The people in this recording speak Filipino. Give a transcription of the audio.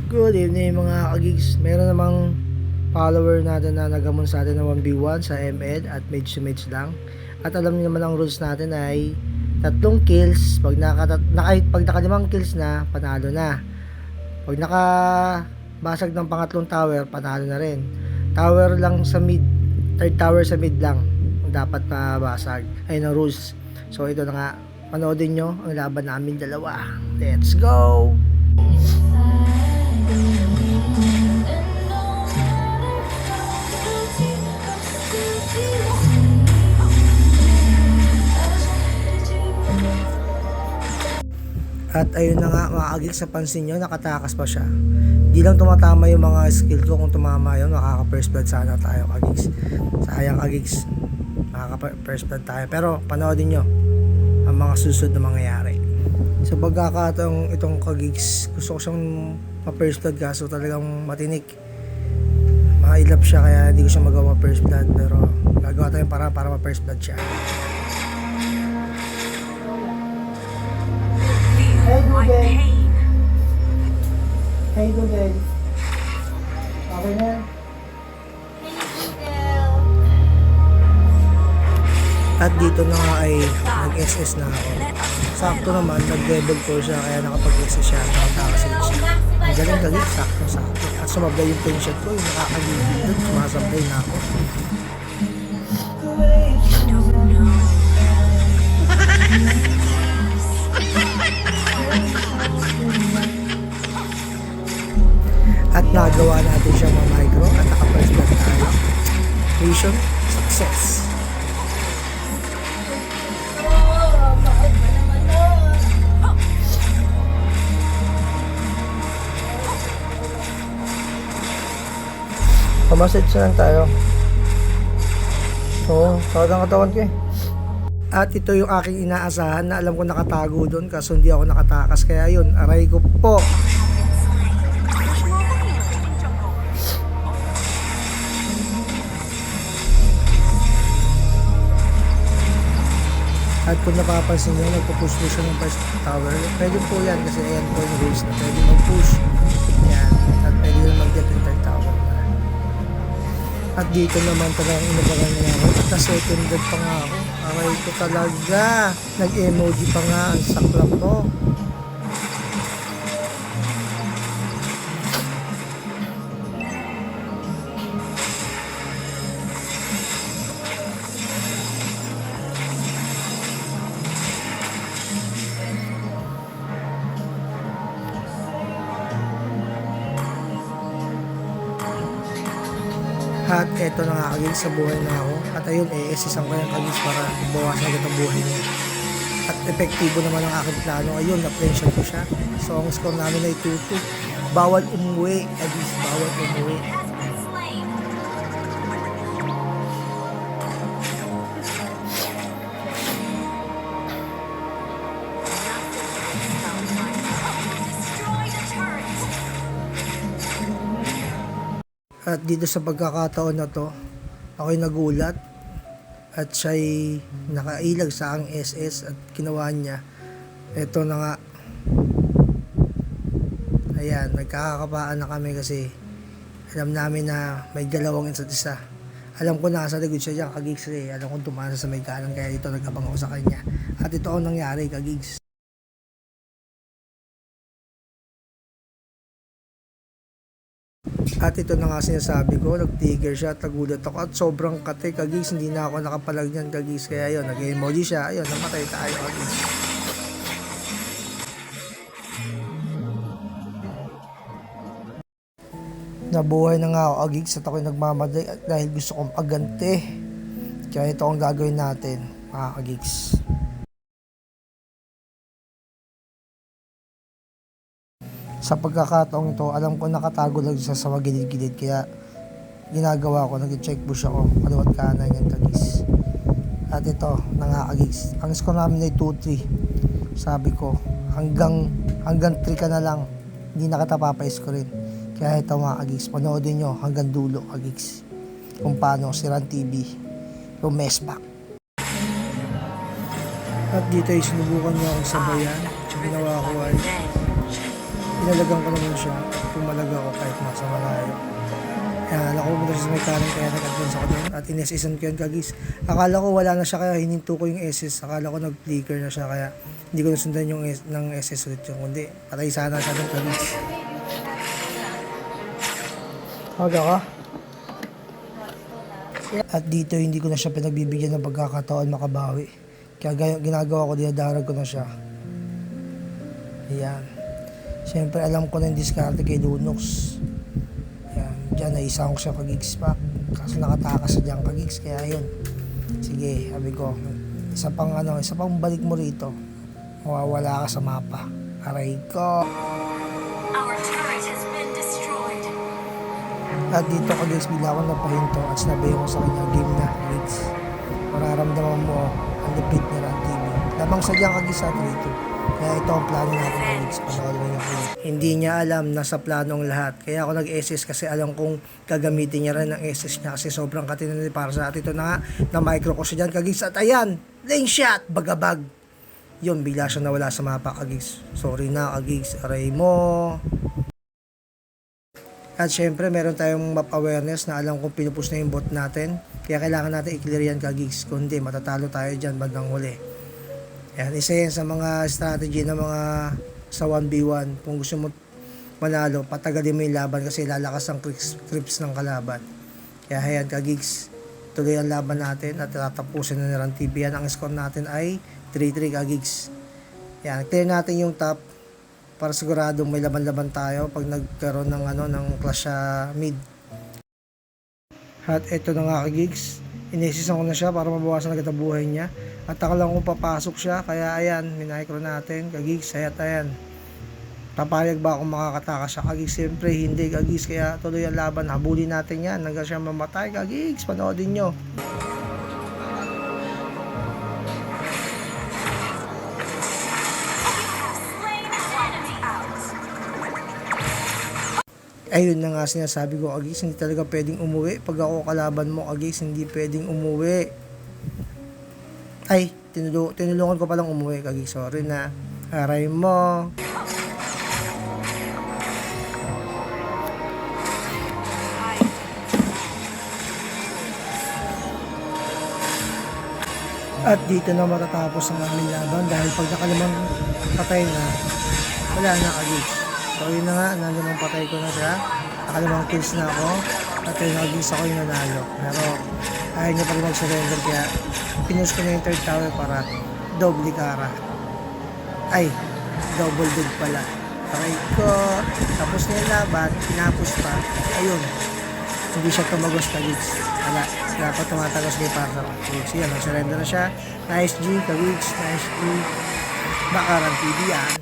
Good evening mga kagigs. Meron namang follower natin na nagamon sa atin ng 1v1 sa ML at mage to mage lang. At alam niyo naman ang rules natin ay tatlong kills. Pag naka 5 kills na, panalo na. Pag nakabasag ng pangatlong tower, panalo na rin. Tower lang sa mid, third tower sa mid lang ang dapat mabasag. Ayun ang rules. So ito na nga, panoodin nyo ang laban namin dalawa. Let's go! At ayun na nga mga kagigs, sa pansin nyo, nakatakas pa siya. Di lang tumatama yung mga skill ko. Kung tumama yun, makaka first blood sana tayo kagigs. Sayang kagigs, makaka first blood tayo. Pero panoodin nyo ang mga susunod na mangyayari. Sa pagkakataong itong kagigs, gusto ko siyang ma-first blood, kaso talagang matinik. Mailap siya kaya hindi ko siya magawa first blood. Pero gagawa tayo para ma-first blood siya. Hey Google. Hey Google. Okay na? At dito na nga ay nag-SS na ako. Sakto naman, nag-level 4 siya kaya nakapag-SS siya. Nakatakas siya. Ang galing, sakto. At sumabay yung tension ko, yung nakakagigil doon, sumasabay na ako. At nagawa natin siyang ma-micro at naka-first blood tayo. Mission success. Pamassage na lang tayo. Oo, sakit ang katawan ko eh. At ito yung aking inaasahan na alam ko nakatago doon kaso hindi ako nakatakas. Kaya yun, aray ko po. At kung napapansin nyo, nagpo-push po siya ng first tower. Pwede po yan kasi ayan po yung rules na pwede mag-push. Yan. At pwede rin mag-get yung third tower na. At dito naman talagang inabagan niya ako. At na-second dead pa nga ako. Aray ko talaga. Nag-emoji pa nga. Ang saklap ko. At eto na nga kagis, sa buhay na ako. At ayun, assistan ko yung kagis para bawasan agad ang buhay niya. At epektibo naman ang aking plano. Ayun, na-pressure ko siya. So ang score namin ay 2-2. Bawal umuwi, kagis, bawal umuwi. At dito sa pagkakataon na to, ako'y nagulat at siya'y nakailag sa aking SS at ginawa niya. Ito na nga. Ayan, nagkakakapaan na kami kasi alam namin na may dalawang isa't isa. Alam ko nasa likod siya dyan, kagigs eh. Alam ko tumasa sa may kanan kaya ito nagkabang ako sa kanya. At ito ang nangyari, kagigs. At ito na nga sinasabi ko, nag-trigger siya at nagulat ako at sobrang kate kagigs, hindi na ako nakapalag niyan kagigs, kaya yun, nag-emoji siya, ayun, namatay tayo kagigs. Nabuhay na nga ako kagigs at ako'y nagmamadali at dahil gusto kong pagganti, kaya ito ang gagawin natin mga kagigs. Sa pagkakataong ito, alam ko nakatago lang siya sa gilid-gilid kaya ginagawa ko, nag-check push ako kaliwat kanan yung kagis. At ito, nangakagigs. Ang score namin ay 2-3. Sabi ko, hanggang 3 ka na lang, hindi na kita papaiskorin. Kaya ito mga kagigs, panoodin nyo hanggang dulo kagigs. Kung paano si Ran TV yung mess back. At dito ay sinubukan niya akong sabayan. Yung ginawa ko ay pinalagang ko naman siya. Pumalag ako kahit nasa malayo. Kaya alam ko muna siya sa mechanic kaya nag-advance ako doon at in-SSan ko yan kagis. Akala ko wala na siya kaya hininto ko yung SS. Akala ko nag-flicker na siya kaya hindi ko nasundan yung ng SS ulit yung kundi. Patay sana siya doon kagis. Haga ka? At dito hindi ko na siya pinagbibigyan ng pagkakataon makabawi. Kaya ginagawa ko, dinadarag ko na siya. Ayan. Siyempre alam ko na yung diskarte kay Lunox. Ayan. Diyan naisang ko siya kagigs pa. Kaso nakatakas siya dyan kagigs. Kaya yun. Sige, sabi ko. Isa pang balik mo rito. Mawawala ka sa mapa. Aray ko. Our turret has been destroyed. At dito kagigs bigla ko napahinto at sinabi ko sa kanya game na kagigs. Mararamdaman mo ang lipit na lang TV. Lamang sadyang kagigs sa 3-2. Kaya ito ang plano natin kagigs. Panoorin mo yung kagigs. Hindi niya alam na sa plano ang lahat. Kaya ako nag-SS kasi alam kong gagamitin niya rin ang SS niya kasi sobrang katinan para sa atin. Ito na nga, na micro ko siya dyan kagigs. At ayan, lane shot, bagabag. Yun, bigla siya nawala sa mapa kagigs. Sorry na kagigs, aray mo. At syempre, meron tayong map awareness na alam kong pinupush na yung bot natin. Kaya kailangan natin i-clear yan kagigs. Kundi matatalo tayo dyan bandang huli. Yan, isa yan sa mga strategy ng mga sa 1v1. Kung gusto mo manalo, patagalin mo yung laban kasi lalakas ang creeps ng kalaban. Kaya ayan kagigs, tuloy ang laban natin at tatapusin na ng TV yan. Ang score natin ay 3-3 kagigs. Yan, clear natin yung top para siguradong may laban-laban tayo pag nagkaroon ng ng clash sa mid. At eto na nga kagigs, inesisan ko na siya para mabawasan agad ang buhay niya. At akala ko papasok siya, kaya ayan, minicro natin kagigs. Ayan, papayag ba akong makakatakas siya kagigs? Siyempre hindi kagigs, kaya tuloy ang laban, habulin natin yan hanggang siya mamatay kagigs. Panoodin nyo. Ayun na nga sinasabi ko kagigs, hindi talaga pwedeng umuwi. Pag ako kalaban mo kagigs, hindi pwedeng umuwi. Ay, tinulungan ko palang umuwi kagigs. Sorry na. Aray mo. At dito na matatapos ang aming laban dahil pag nakalimang patay na, wala na kagigs. So yun na nga, nalimang patay ko na siya. Nakalimang kills na ako. At yun kagigs ako yung nanalo. Pero ayaw niya pa rin mag-surrender kaya pinush ko na yung third tower para doble kara. Ay, double dead pala. Okay ko. Tapos na yung laban, tinapos pa. Ayun. Hindi siya tumagos kagigs. Wala. Dapat tumatagos niya para sa kagigs. Yan, nag-surrender na siya. Nice G, kagigs. Nice G. Bakaran TV yan.